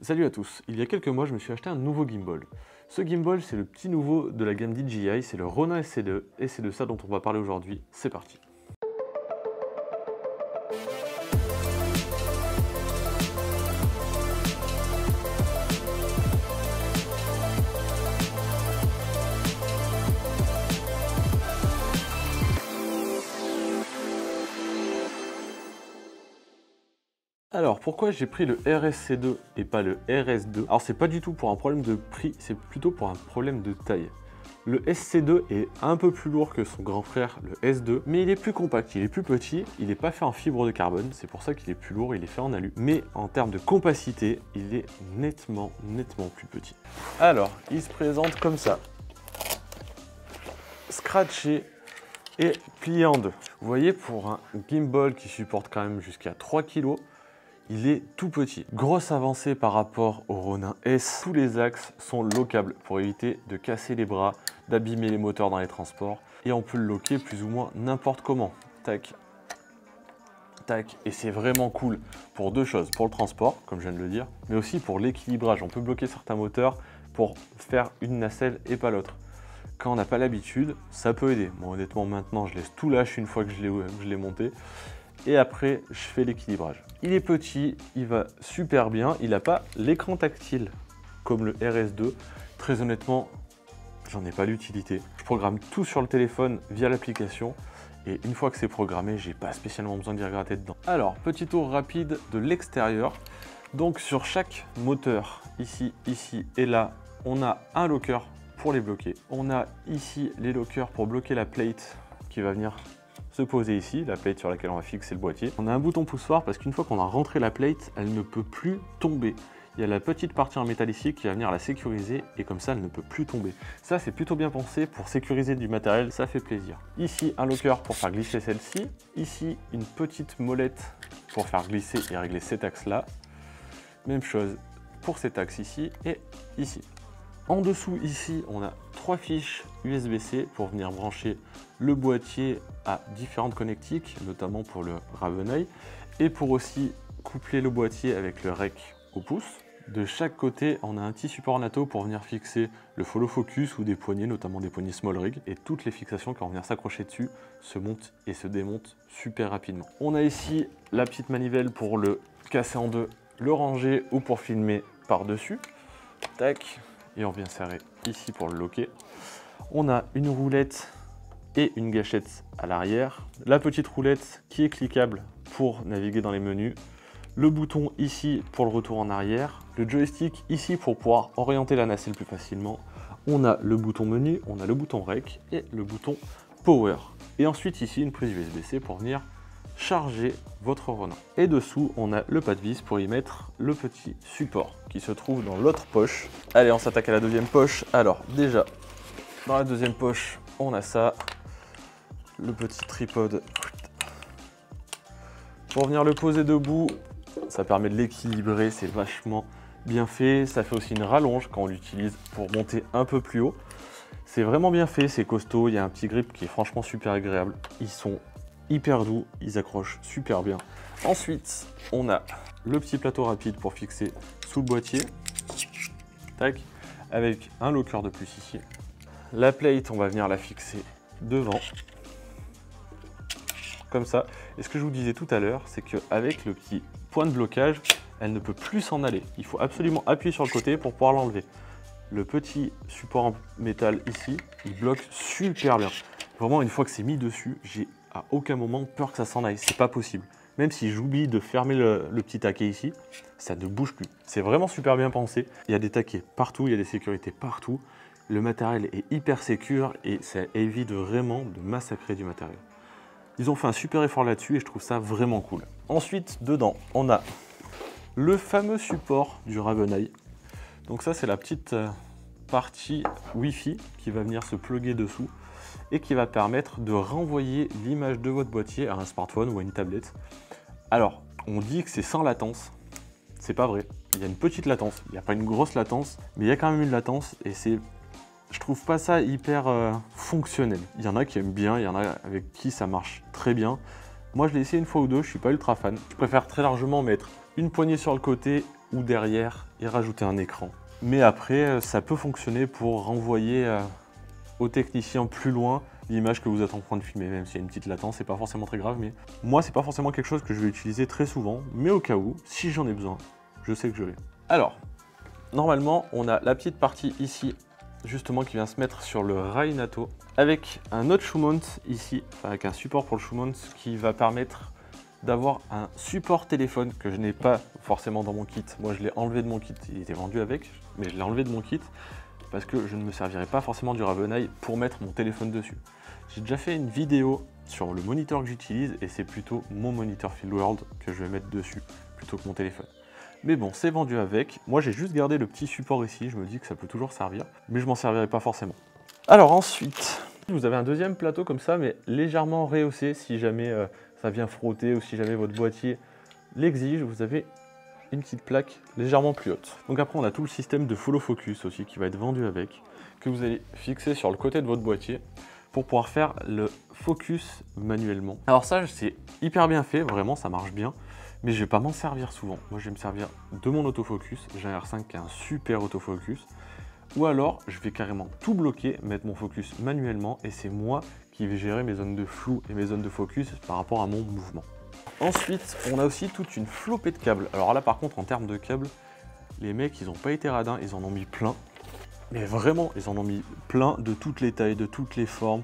Salut à tous, il y a quelques mois je me suis acheté un nouveau gimbal. Ce gimbal c'est le petit nouveau de la gamme DJI, c'est le Ronin SC2 et c'est de ça dont on va parler aujourd'hui, c'est parti. Alors pourquoi j'ai pris le RSC2 et pas le RS2? Alors c'est pas du tout pour un problème de prix, c'est plutôt pour un problème de taille. Le SC2 est un peu plus lourd que son grand frère, le S2, mais il est plus compact, il est plus petit, il n'est pas fait en fibre de carbone, c'est pour ça qu'il est plus lourd, il est fait en alu. Mais en termes de compacité, il est nettement plus petit. Alors, il se présente comme ça. Scratché et plié en deux. Vous voyez, pour un gimbal qui supporte quand même jusqu'à 3 kg, il est tout petit. Grosse avancée par rapport au Ronin S. Tous les axes sont lockables pour éviter de casser les bras, d'abîmer les moteurs dans les transports. Et on peut le locker plus ou moins n'importe comment. Tac, tac. Et c'est vraiment cool pour deux choses. Pour le transport, comme je viens de le dire, mais aussi pour l'équilibrage. On peut bloquer certains moteurs pour faire une nacelle et pas l'autre. Quand on n'a pas l'habitude, ça peut aider. Moi honnêtement maintenant je laisse tout lâche une fois que je l'ai monté. Et après, je fais l'équilibrage. Il est petit, il va super bien. Il n'a pas l'écran tactile comme le RS2. Très honnêtement, j'en ai pas l'utilité. Je programme tout sur le téléphone via l'application. Et une fois que c'est programmé, j'ai pas spécialement besoin d'y regratter dedans. Alors, petit tour rapide de l'extérieur. Donc, sur chaque moteur, ici et là, on a un locker pour les bloquer. On a ici les lockers pour bloquer la plate qui va venir se poser ici, la plate sur laquelle on va fixer le boîtier. On a un bouton poussoir parce qu'une fois qu'on a rentré la plate, elle ne peut plus tomber. Il y a la petite partie en métal ici qui va venir la sécuriser et comme ça elle ne peut plus tomber. Ça c'est plutôt bien pensé pour sécuriser du matériel, ça fait plaisir. Ici un locker pour faire glisser celle-ci. Ici une petite molette pour faire glisser et régler cet axe là. Même chose pour cet axe ici et ici. En dessous ici, on a 3 fiches USB-C pour venir brancher le boîtier à différentes connectiques, notamment pour le Ravenai, et pour aussi coupler le boîtier avec le rec au pouce. De chaque côté, on a un petit support NATO pour venir fixer le follow focus ou des poignées, notamment des poignées small rig, et toutes les fixations qui vont venir s'accrocher dessus se montent et se démontent super rapidement. On a ici la petite manivelle pour le casser en deux, le ranger ou pour filmer par-dessus. Tac. Et on vient serrer ici pour le locker. On a une roulette et une gâchette à l'arrière. La petite roulette qui est cliquable pour naviguer dans les menus. Le bouton ici pour le retour en arrière. Le joystick ici pour pouvoir orienter la nacelle plus facilement. On a le bouton menu, on a le bouton rec et le bouton power. Et ensuite ici une prise USB-C pour venir charger votre Ronin. Et dessous, on a le pas de vis pour y mettre le petit support qui se trouve dans l'autre poche. Allez, on s'attaque à la deuxième poche. Alors déjà, dans la deuxième poche, on a ça, le petit tripode. Pour venir le poser debout, ça permet de l'équilibrer, c'est vachement bien fait. Ça fait aussi une rallonge quand on l'utilise pour monter un peu plus haut. C'est vraiment bien fait, c'est costaud, il y a un petit grip qui est franchement super agréable. Ils sont hyper doux, ils accrochent super bien. Ensuite, on a le petit plateau rapide pour fixer sous le boîtier. Tac, avec un locker de plus ici. La plate, on va venir la fixer devant. Comme ça. Et ce que je vous disais tout à l'heure, c'est qu'avec le petit point de blocage, elle ne peut plus s'en aller. Il faut absolument appuyer sur le côté pour pouvoir l'enlever. Le petit support en métal ici, il bloque super bien. Vraiment, une fois que c'est mis dessus, j'ai à aucun moment peur que ça s'en aille, c'est pas possible. Même si j'oublie de fermer le petit taquet ici, ça ne bouge plus. C'est vraiment super bien pensé. Il y a des taquets partout, il y a des sécurités partout. Le matériel est hyper sécure et ça évite vraiment de massacrer du matériel. Ils ont fait un super effort là-dessus et je trouve ça vraiment cool. Ensuite, dedans, on a le fameux support du Ravenai. Donc ça, c'est la petite partie Wi-Fi qui va venir se plugger dessous et qui va permettre de renvoyer l'image de votre boîtier à un smartphone ou à une tablette. Alors, on dit que c'est sans latence, c'est pas vrai. Il y a une petite latence, il n'y a pas une grosse latence, mais il y a quand même une latence et je trouve pas ça hyper fonctionnel. Il y en a qui aiment bien, il y en a avec qui ça marche très bien. Moi, je l'ai essayé une fois ou deux, je suis pas ultra fan. Je préfère très largement mettre une poignée sur le côté ou derrière et rajouter un écran. Mais après, ça peut fonctionner pour renvoyer au technicien plus loin l'image que vous êtes en train de filmer, même s'il y a une petite latence, c'est pas forcément très grave, mais moi c'est pas forcément quelque chose que je vais utiliser très souvent, mais au cas où, si j'en ai besoin, je sais que je l'ai. Alors, normalement, on a la petite partie ici, justement, qui vient se mettre sur le rail NATO, avec un autre shoe mount ici, enfin, avec un support pour le shoe mount, qui va permettre d'avoir un support téléphone que je n'ai pas forcément dans mon kit. Moi, je l'ai enlevé de mon kit, il était vendu avec, mais je l'ai enlevé de mon kit, parce que je ne me servirai pas forcément du Raveneye pour mettre mon téléphone dessus. J'ai déjà fait une vidéo sur le moniteur que j'utilise et c'est plutôt mon moniteur Fieldworld que je vais mettre dessus plutôt que mon téléphone. Mais bon, c'est vendu avec. Moi, j'ai juste gardé le petit support ici. Je me dis que ça peut toujours servir, mais je m'en servirai pas forcément. Alors ensuite, vous avez un deuxième plateau comme ça, mais légèrement rehaussé si jamais ça vient frotter ou si jamais votre boîtier l'exige. Vous avez une petite plaque légèrement plus haute. Donc après, on a tout le système de follow focus aussi qui va être vendu avec, que vous allez fixer sur le côté de votre boîtier pour pouvoir faire le focus manuellement. Alors ça, c'est hyper bien fait, vraiment, ça marche bien, mais je vais pas m'en servir souvent. Moi, je vais me servir de mon autofocus. J'ai un R5 qui a un super autofocus. Ou alors, je vais carrément tout bloquer, mettre mon focus manuellement, et c'est moi qui vais gérer mes zones de flou et mes zones de focus par rapport à mon mouvement. Ensuite, on a aussi toute une flopée de câbles. Alors là, par contre, en termes de câbles, les mecs, ils n'ont pas été radins, ils en ont mis plein. Mais vraiment, ils en ont mis plein de toutes les tailles, de toutes les formes.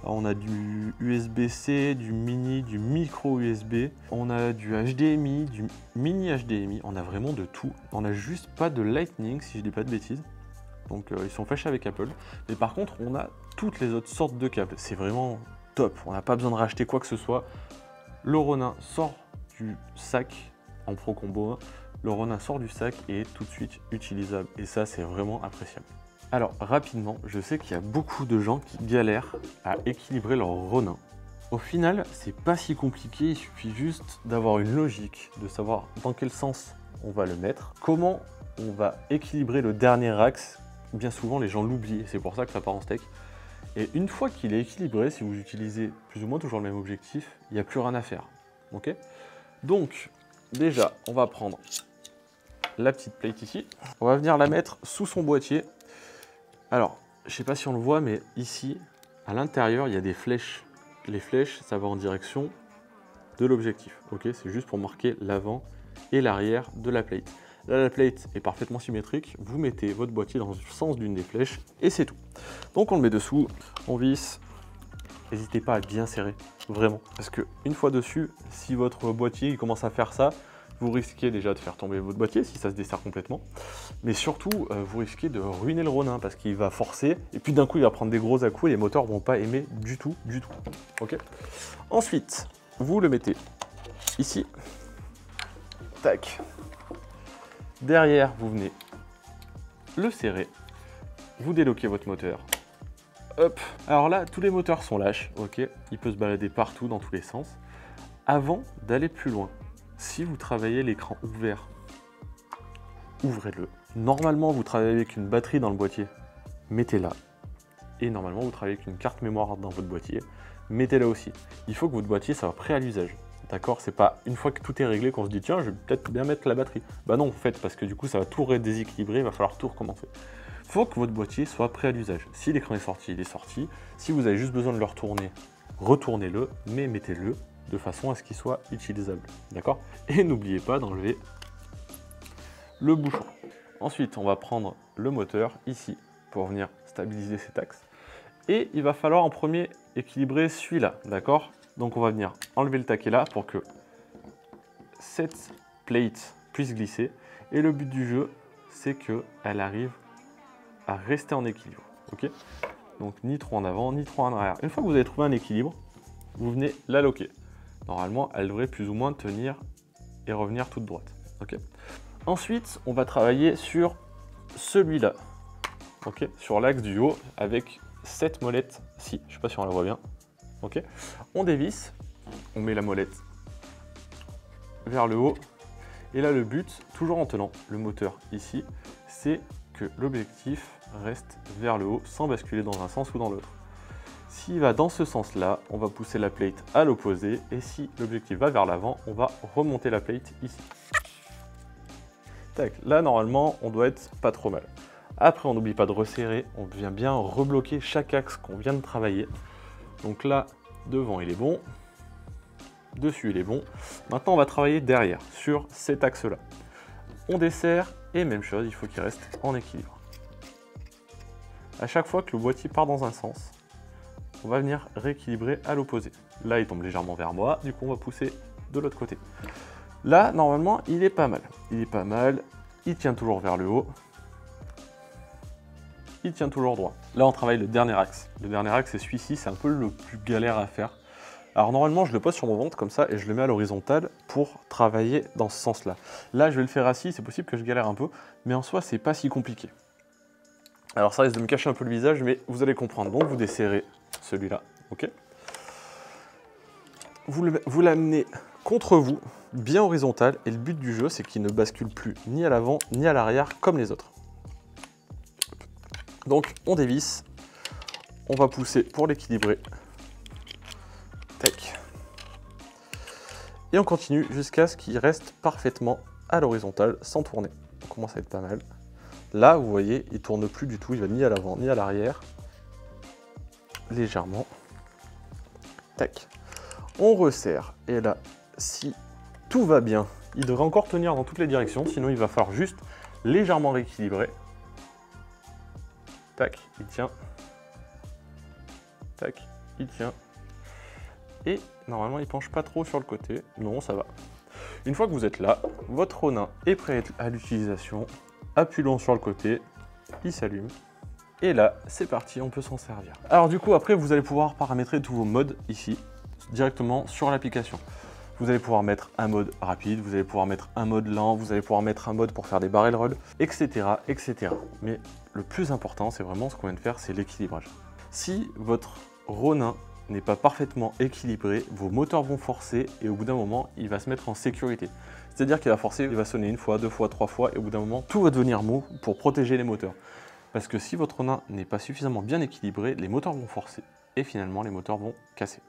Alors, on a du USB-C, du mini, du micro USB. On a du HDMI, du mini HDMI. On a vraiment de tout. On n'a juste pas de Lightning, si je dis pas de bêtises. Donc, ils sont fâchés avec Apple. Mais par contre, on a toutes les autres sortes de câbles. C'est vraiment top. On n'a pas besoin de racheter quoi que ce soit. Le Ronin sort du sac en Pro Combo. Le Ronin sort du sac et est tout de suite utilisable. Et ça, c'est vraiment appréciable. Alors, rapidement, je sais qu'il y a beaucoup de gens qui galèrent à équilibrer leur Ronin. Au final, c'est pas si compliqué. Il suffit juste d'avoir une logique, de savoir dans quel sens on va le mettre, comment on va équilibrer le dernier axe. Bien souvent, les gens l'oublient. C'est pour ça que ça part en steak. Et une fois qu'il est équilibré, si vous utilisez plus ou moins toujours le même objectif, il n'y a plus rien à faire. Ok ? Donc, déjà, on va prendre la petite plate ici. On va venir la mettre sous son boîtier. Alors, je ne sais pas si on le voit, mais ici, à l'intérieur, il y a des flèches. Les flèches, ça va en direction de l'objectif. Ok ? C'est juste pour marquer l'avant et l'arrière de la plate. Là, la plate est parfaitement symétrique. Vous mettez votre boîtier dans le sens d'une des flèches et c'est tout. Donc, on le met dessous, on visse. N'hésitez pas à bien serrer, vraiment. Parce qu'une fois dessus, si votre boîtier il commence à faire ça, vous risquez déjà de faire tomber votre boîtier si ça se desserre complètement. Mais surtout, vous risquez de ruiner le Ronin parce qu'il va forcer. Et puis d'un coup, il va prendre des gros à-coups et les moteurs ne vont pas aimer du tout, du tout. Ok ? Ensuite, vous le mettez ici. Tac. Derrière, vous venez le serrer. Vous déloquez votre moteur. Hop. Alors là, tous les moteurs sont lâches, ok. Il peut se balader partout, dans tous les sens. Avant d'aller plus loin, si vous travaillez l'écran ouvert, ouvrez-le. Normalement, vous travaillez avec une batterie dans le boîtier, mettez-la. Et normalement, vous travaillez avec une carte mémoire dans votre boîtier, mettez-la aussi. Il faut que votre boîtier soit prêt à l'usage. D'accord? C'est pas une fois que tout est réglé qu'on se dit tiens, je vais peut-être bien mettre la batterie. Bah non, en fait, parce que du coup, ça va tout redéséquilibrer, il va falloir tout recommencer. Il faut que votre boîtier soit prêt à l'usage. Si l'écran est sorti, il est sorti. Si vous avez juste besoin de le retourner, retournez-le, mais mettez-le de façon à ce qu'il soit utilisable. D'accord? Et n'oubliez pas d'enlever le bouchon. Ensuite, on va prendre le moteur ici pour venir stabiliser cet axe. Et il va falloir en premier équilibrer celui-là, d'accord? Donc on va venir enlever le taquet là pour que cette plate puisse glisser. Et le but du jeu, c'est qu'elle arrive à rester en équilibre. Ok? Donc ni trop en avant, ni trop en arrière. Une fois que vous avez trouvé un équilibre, vous venez la loquer. Normalement, elle devrait plus ou moins tenir et revenir toute droite. Ok? Ensuite, on va travailler sur celui-là. Ok? Sur l'axe du haut avec cette molette-ci. Je ne sais pas si on la voit bien. Ok? On dévisse, on met la molette vers le haut. Et là, le but, toujours en tenant le moteur ici, c'est que l'objectif reste vers le haut sans basculer dans un sens ou dans l'autre. S'il va dans ce sens-là, on va pousser la plate à l'opposé. Et si l'objectif va vers l'avant, on va remonter la plate ici. Tac, là normalement on doit être pas trop mal. Après on n'oublie pas de resserrer, on vient bien rebloquer chaque axe qu'on vient de travailler. Donc là, devant il est bon, dessus il est bon. Maintenant on va travailler derrière, sur cet axe-là. On desserre et même chose, il faut qu'il reste en équilibre. À chaque fois que le boîtier part dans un sens, on va venir rééquilibrer à l'opposé. Là il tombe légèrement vers moi, du coup on va pousser de l'autre côté. Là, normalement, il est pas mal. Il est pas mal. Il tient toujours vers le haut. Il tient toujours droit. Là, on travaille le dernier axe. Le dernier axe, c'est celui-ci. C'est un peu le plus galère à faire. Alors, normalement, je le pose sur mon ventre comme ça et je le mets à l'horizontale pour travailler dans ce sens-là. Là, je vais le faire assis. C'est possible que je galère un peu. Mais en soi, c'est pas si compliqué. Alors, ça risque de me cacher un peu le visage, mais vous allez comprendre. Donc, vous desserrez celui-là. OK ? Vous l'amenez contre vous, bien horizontal, et le but du jeu, c'est qu'il ne bascule plus ni à l'avant, ni à l'arrière, comme les autres. Donc, on dévisse, on va pousser pour l'équilibrer. Tac. Et on continue jusqu'à ce qu'il reste parfaitement à l'horizontale, sans tourner. On commence à être pas mal. Là, vous voyez, il ne tourne plus du tout, il va ni à l'avant, ni à l'arrière. Légèrement. Tac. On resserre, et là, si tout va bien, il devrait encore tenir dans toutes les directions, sinon il va falloir juste légèrement rééquilibrer. Tac, il tient. Tac, il tient. Et normalement, il penche pas trop sur le côté. Non, ça va. Une fois que vous êtes là, votre Ronin est prêt à l'utilisation. Appuyons sur le côté, il s'allume. Et là, c'est parti, on peut s'en servir. Alors du coup, après, vous allez pouvoir paramétrer tous vos modes ici, directement sur l'application. Vous allez pouvoir mettre un mode rapide, vous allez pouvoir mettre un mode lent, vous allez pouvoir mettre un mode pour faire des barrel rolls, etc., etc. Mais le plus important, c'est vraiment ce qu'on vient de faire, c'est l'équilibrage. Si votre Ronin n'est pas parfaitement équilibré, vos moteurs vont forcer et au bout d'un moment, il va se mettre en sécurité. C'est-à-dire qu'il va forcer, il va sonner une fois, deux fois, trois fois et au bout d'un moment, tout va devenir mou pour protéger les moteurs. Parce que si votre Ronin n'est pas suffisamment bien équilibré, les moteurs vont forcer et finalement les moteurs vont casser.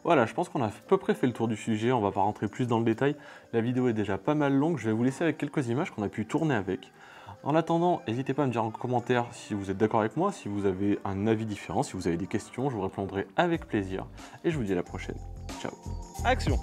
Voilà, je pense qu'on a à peu près fait le tour du sujet, on va pas rentrer plus dans le détail. La vidéo est déjà pas mal longue, je vais vous laisser avec quelques images qu'on a pu tourner avec. En attendant, n'hésitez pas à me dire en commentaire si vous êtes d'accord avec moi, si vous avez un avis différent, si vous avez des questions, je vous répondrai avec plaisir. Et je vous dis à la prochaine. Ciao. Action!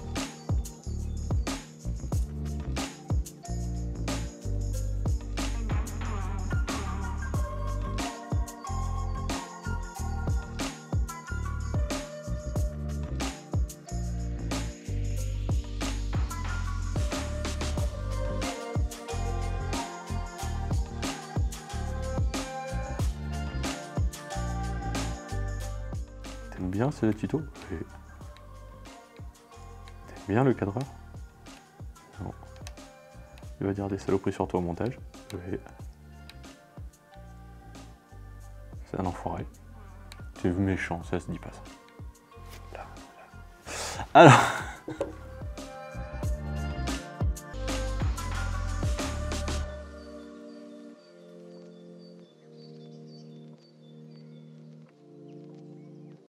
T'aimes bien ce tuto? T'aimes bien le cadreur? Non. Il va dire des saloperies sur toi au montage. Oui. C'est un enfoiré. Tu es méchant, ça se dit pas ça. Là. Alors...